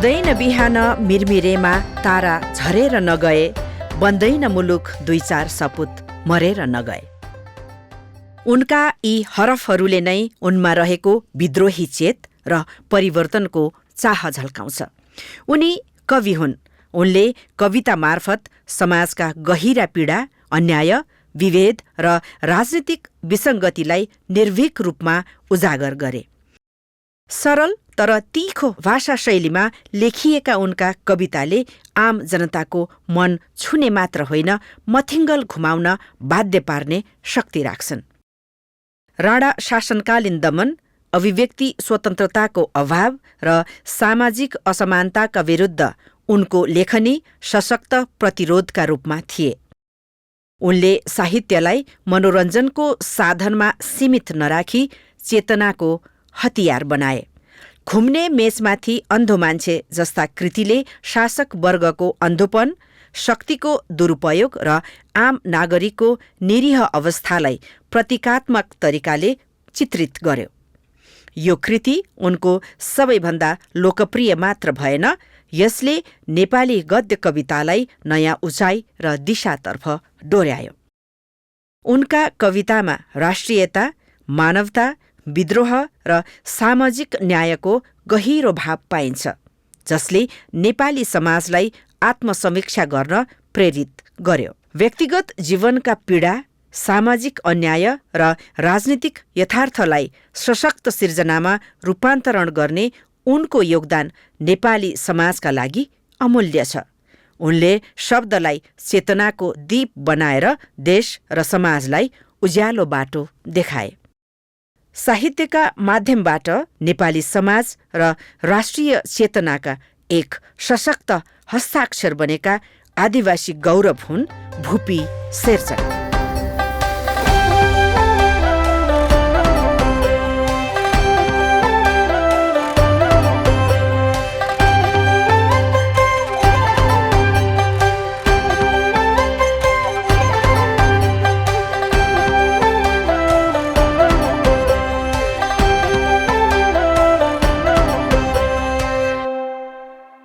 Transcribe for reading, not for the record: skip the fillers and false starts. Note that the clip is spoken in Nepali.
हुँदैन बिहान मिरमिरेमा तारा झरेर नगए, बन्दैन मुलुक दुई चार सपुत मरेर नगए। उनका यी हरफहरूले नै उनमा रहेको विद्रोही चेत र परिवर्तनको चाह झल्काउँछ। उनी कवि हुन्। उनले कविता मार्फत समाजका गहिरा पीडा, अन्याय, विभेद र राजनीतिक विसङ्गतिलाई निर्भीक रूपमा उजागर गरे। सरल तर तीखो भाषा शैलीमा लेखिएका उनका कविताले आम जनताको मन छुने मात्र होइन, मथिङ्गल घुमाउन बाध्य पार्ने शक्ति राख्छन्। राणा शासनकालीन दमन, अभिव्यक्ति स्वतन्त्रताको अभाव र सामाजिक असमानताका विरुद्ध उनको लेखनी सशक्त प्रतिरोधका रूपमा थिए। उनले साहित्यलाई मनोरञ्जनको साधनमा सीमित नराखी चेतनाको हतियार बनाए। घुम्ने मेचमाथि अन्धो मान्छे जस्ता कृतिले शासक वर्गको अन्धोपन, शक्तिको दुरुपयोग र आम नागरिकको निरीह अवस्थालाई प्रतीकात्मक तरिकाले चित्रित गर्यो। यो कृति उनको सबैभन्दा लोकप्रिय मात्र भएन, यसले नेपाली गद्य कवितालाई नयाँ उचाइ र दिशातर्फ डोर्यायो। उनका कवितामा राष्ट्रियता, मानवता, विद्रोह र सामाजिक न्यायको गहिरो भाव पाइन्छ, जसले नेपाली समाजलाई आत्मसमीक्षा गर्न प्रेरित गर्यो। व्यक्तिगत जीवनका पीडा, सामाजिक अन्याय र राजनीतिक यथार्थलाई सशक्त सिर्जनामा रूपान्तरण गर्ने उनको योगदान नेपाली समाजका लागि अमूल्य छ। उनले शब्दलाई चेतनाको दीप बनाएर देश र समाजलाई उज्यालो बाटो देखाए। साहित्यका माध्यमबाट नेपाली समाज र राष्ट्रिय चेतनाका एक सशक्त हस्ताक्षर बनेका आदिवासी गौरव हुन् भुपी शेरचन।